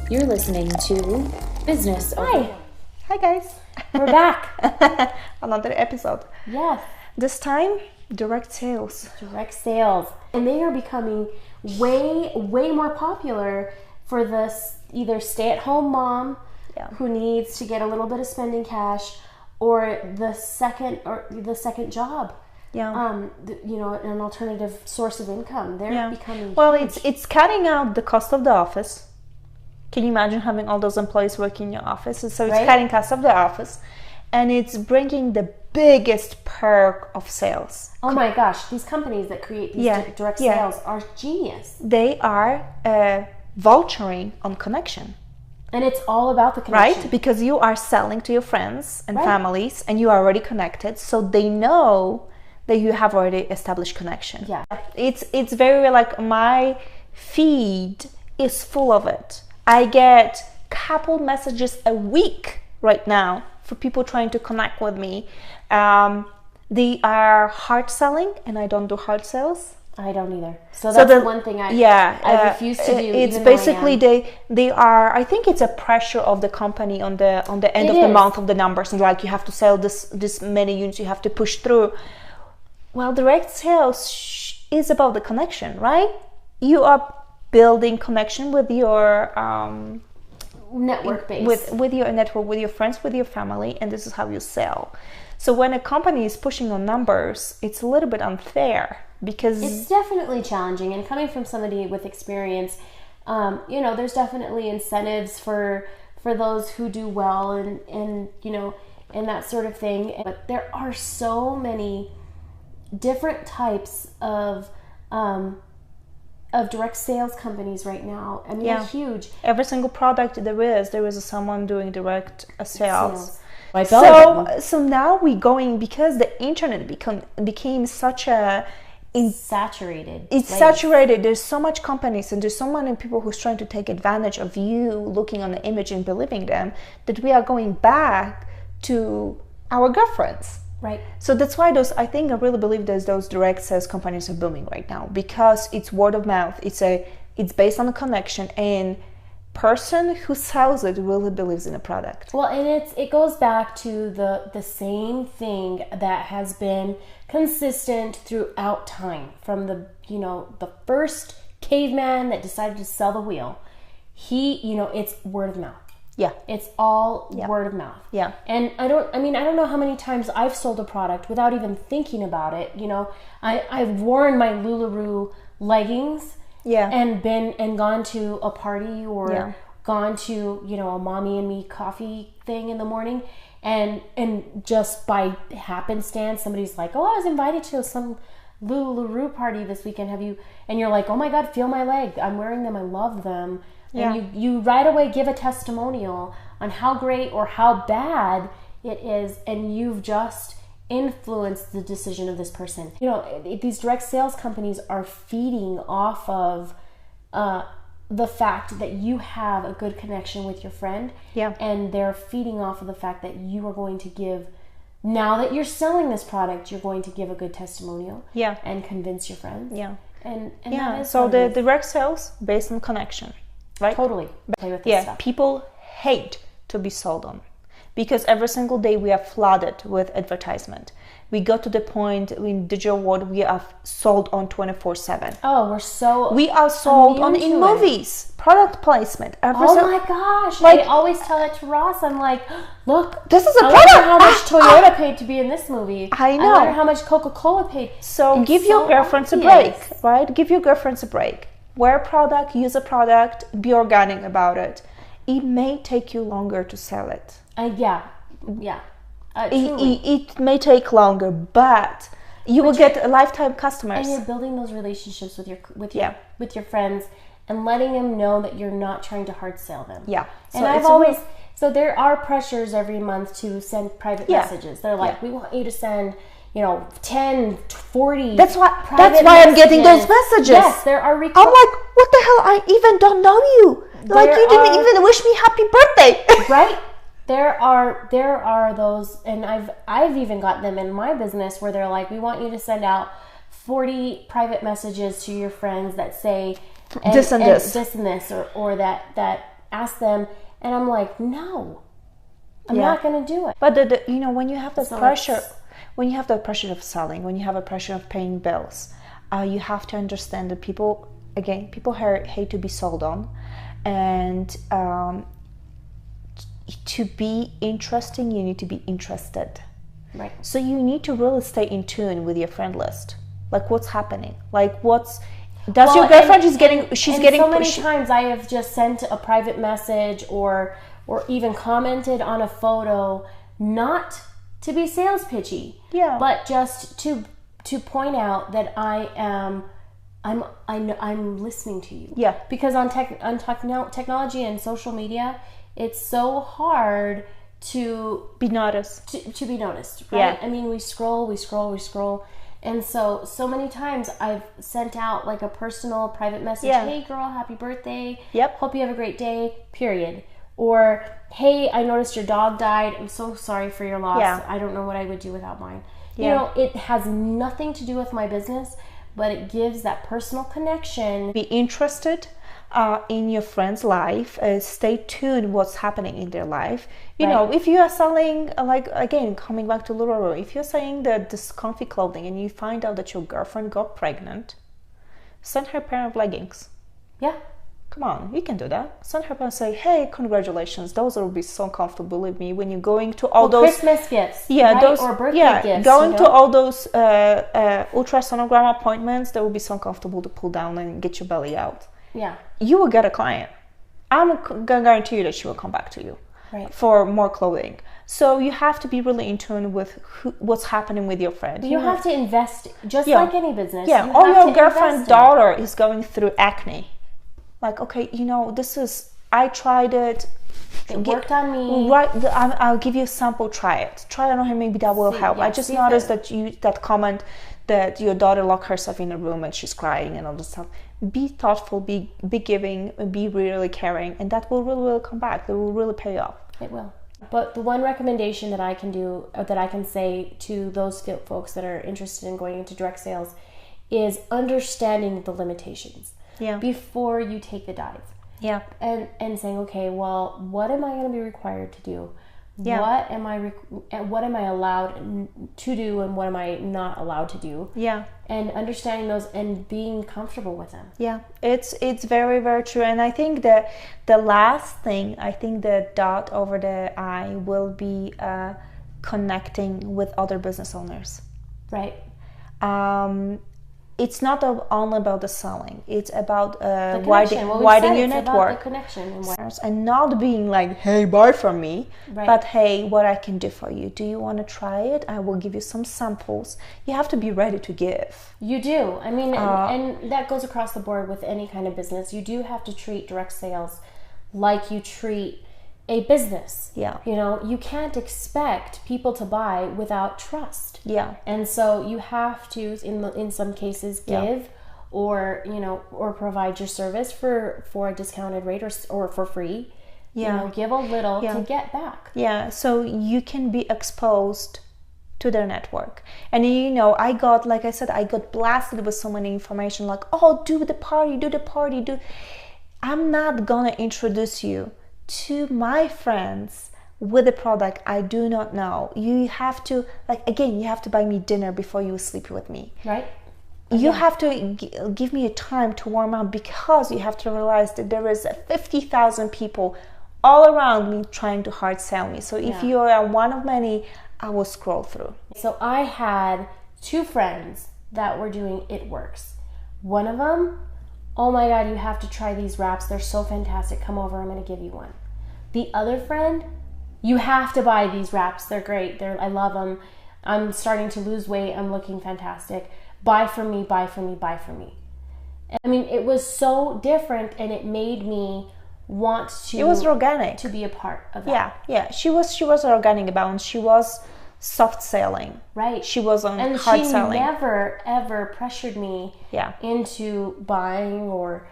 You're listening to Business Over. Hi guys. We're back. Another episode. Yes. This time, direct sales. Direct sales. And they are becoming way more popular for the either stay-at-home mom who needs to get a little bit of spending cash, or the second job. Yeah. An alternative source of income. They're becoming huge. It's cutting out the cost of the office. Can you imagine having all those employees working in your office? So it's cutting cost of the office, and it's bringing the biggest perk of sales. Oh my gosh, these companies that create these direct sales are genius. They are vouchering on connection. And it's all about the connection. Right? Because you are selling to your friends and families, and you are already connected, so they know that you have already established connection. Yeah. It's very like my feed is full of it. I get couple messages a week right now for people trying to connect with me. They are hard selling, and I don't do hard sales. I don't either. So that's one thing I refuse to do. It's basically they are. I think it's a pressure of the company on the end of the month of the numbers, and like you have to sell this many units, you have to push through. Well, direct sales is about the connection, right? You are building connection with your network base, with your network, with your friends, with your family, and this is how you sell. So when a company is pushing on numbers, it's a little bit unfair because it's definitely challenging. And coming from somebody with experience, there's definitely incentives for those who do well and that sort of thing. But there are so many different types of direct sales companies right now. I mean, they're huge. Every single product there is someone doing direct sales. So now we're going, because the internet became such a saturated. It's saturated. There's so much companies, and there's so many people who's trying to take advantage of you looking on the image and believing them, that we are going back to our girlfriends. Right. So that's why I really believe those direct sales companies are booming right now, because it's word of mouth. It's based on a connection, and person who sells it really believes in a product. Well, and it goes back to the same thing that has been consistent throughout time, from the first caveman that decided to sell the wheel. It's word of mouth. Yeah. It's all word of mouth. Yeah. And I don't know how many times I've sold a product without even thinking about it. I've worn my LuLaRoe leggings and gone to a party or gone to, a mommy and me coffee thing in the morning, and just by happenstance somebody's like, "Oh, I was invited to some LuLaRoe party this weekend. Have you?" And you're like, "Oh my God, feel my leg. I'm wearing them. I love them." And you right away give a testimonial on how great or how bad it is, and you've just influenced the decision of this person. These direct sales companies are feeding off of the fact that you have a good connection with your friend, and they're feeding off of the fact that you are going to give, now that you're selling this product, you're going to give a good testimonial and convince your friends. And that is so the direct sales based on connection. Right? Totally. Play with this stuff. People hate to be sold on, because every single day we are flooded with advertisement. We got to the point in digital world we are sold on 24/7. Oh, we are sold on in movies, product placement. My gosh! I always tell it to Ross. I'm like, look, this is a product. I wonder how much Toyota paid to be in this movie. I know. I wonder how much Coca-Cola paid. So give your girlfriends a break, right? Give your girlfriends a break. Wear a product, use a product, be organic about it. It may take you longer to sell it. It may take longer, but you will get a lifetime customers. And you're building those relationships with your friends, and letting them know that you're not trying to hard sell them. Yeah. And so there are pressures every month to send private messages. They're like, we want you to send 10, 40. That's why I'm getting those messages. Yes, there are. I'm like, what the hell? I even don't know you. Like, you didn't even wish me happy birthday. Right? There are those, and I've even got them in my business where they're like, we want you to send out 40 private messages to your friends that say this and this, or that ask them, and I'm like, no, I'm not going to do it. But when you have that pressure, when you have the pressure of selling, when you have a pressure of paying bills, you have to understand that people hate to be sold on, and to be interesting, you need to be interested. Right. So you need to really stay in tune with your friend list. Like, what's happening? Like, your girlfriend is getting? She's getting. So many times I have just sent a private message or even commented on a photo, not to be sales pitchy, but just to point out that I'm listening to you. Yeah. Because on technology and social media, it's so hard to be noticed. To be noticed, right? Yeah. I mean, we scroll. And so many times I've sent out like a personal private message. Yeah. Hey girl, happy birthday. Yep. Hope you have a great day, period. Or, hey, I noticed your dog died. I'm so sorry for your loss. Yeah. I don't know what I would do without mine. Yeah. You know, it has nothing to do with my business, but it gives that personal connection. Be interested in your friend's life. Stay tuned what's happening in their life. You know, if you are selling, like, again, coming back to LuLaRoe, if you're selling this comfy clothing and you find out that your girlfriend got pregnant, send her a pair of leggings. Yeah. Come on, you can do that. Send her and say, hey, congratulations. Those will be so comfortable with me when you're going to all those Christmas gifts. Yeah, right? those or birthday gifts. Going to all those ultrasonogram appointments, that will be so comfortable to pull down and get your belly out. Yeah. You will get a client. I'm gonna guarantee you that she will come back to you for more clothing. So you have to be really in tune with what's happening with your friend. You have to invest, just like any business. Yeah, or your girlfriend's daughter is going through acne. Like, okay, I tried it. It worked on me. Right, I'll give you a sample. Try it. Try it on her. Maybe that will help. I just noticed that comment that your daughter locked herself in a room and she's crying and all this stuff. Be thoughtful. Be giving. Be really caring, and that will really come back. That will really pay off. It will. But the one recommendation that I can do, that I can say to those folks that are interested in going into direct sales, is understanding the limitations. Yeah. Before you take the dive. Yeah. And saying, okay, well, what am I going to be required to do? Yeah. What am I allowed to do and what am I not allowed to do? Yeah. And understanding those and being comfortable with them. Yeah. It's very, very true. And I think that the last thing, the dot over the I will be connecting with other business owners. Right. It's not only about the selling. It's about widening your network. About the connection and not being like, hey, buy from me, right. But hey, what I can do for you. Do you want to try it? I will give you some samples. You have to be ready to give. You do. I mean, and that goes across the board with any kind of business. You do have to treat direct sales like you treat a business. Yeah. You know, you can't expect people to buy without trust. Yeah. And so you have to, in some cases, give or provide your service for a discounted rate or for free. Yeah. Give a little to get back. Yeah. So you can be exposed to their network. And I got blasted with so many information like, oh, do the party. I'm not gonna introduce you to my friends with a product I do not know. You have to, you have to buy me dinner before you sleep with me. Right. You have to give me a time to warm up, because you have to realize that there is 50,000 people all around me trying to hard sell me. So if you are one of many, I will scroll through. So I had 2 friends that were doing It Works. One of them, oh my God, you have to try these wraps. They're so fantastic. Come over, I'm going to give you one. The other friend, you have to buy these wraps. They're great. I love them. I'm starting to lose weight. I'm looking fantastic. Buy from me, buy from me, buy from me. I mean, it was so different, and it made me want to... It was organic. To be a part of that. Yeah. She was organic about it. She was soft selling. Right. She was on hard selling. And she never, ever pressured me into buying or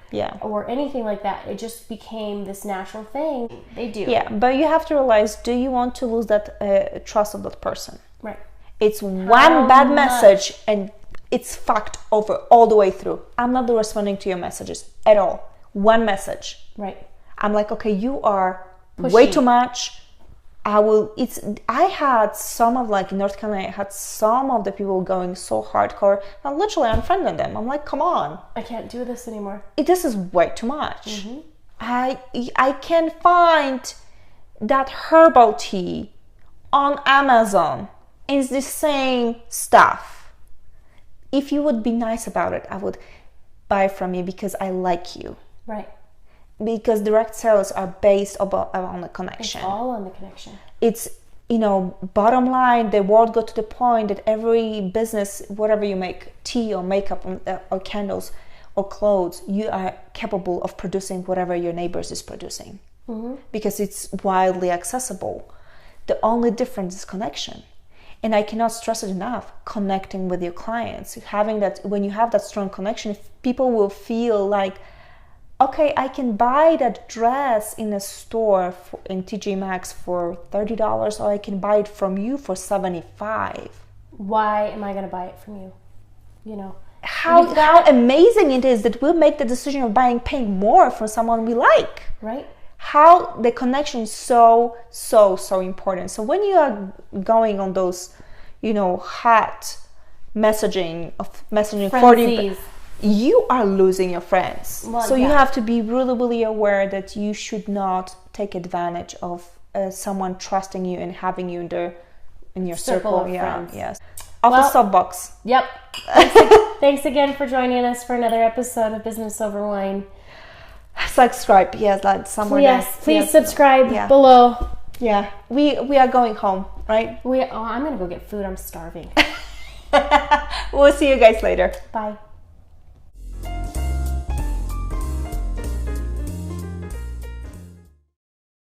anything like that. It just became this natural thing. They do. Yeah, but you have to realize, do you want to lose that trust of that person? Right. It's one bad message and it's fucked over all the way through. I'm not responding to your messages at all. One message. Right. I'm like, okay, you are pushy. Way too much. I had some of, like, in North Carolina, I had some of the people going so hardcore, and literally unfriending them. I'm like, come on. I can't do this anymore. This is way too much. I can find that herbal tea on Amazon. It's the same stuff. If you would be nice about it, I would buy from you because I like you. Right. Because direct sales are based on the connection. It's all on the connection. It's, bottom line, the word got to the point that every business, whatever you make, tea or makeup or candles or clothes, you are capable of producing whatever your neighbors is producing. Because it's widely accessible. The only difference is connection. And I cannot stress it enough, connecting with your clients. Having that, when you have that strong connection, people will feel like, okay, I can buy that dress in a store in TJ Maxx for $30, or I can buy it from you for $75. Why am I going to buy it from you? How amazing it is that we'll make the decision of paying more for someone we like. Right. How the connection is so important. So when you are going on those, hot messaging Frenzies. 40, you are losing your friends. Well, so you have to be really, really aware that you should not take advantage of someone trusting you and having you in your circle. Of friends. Yes. Off the soapbox. Yep. Thanks again for joining us for another episode of Business Over Wine. Subscribe, yes, like somewhere. Yes, please subscribe below. Yeah, we are going home, right? I'm gonna go get food. I'm starving. We'll see you guys later. Bye.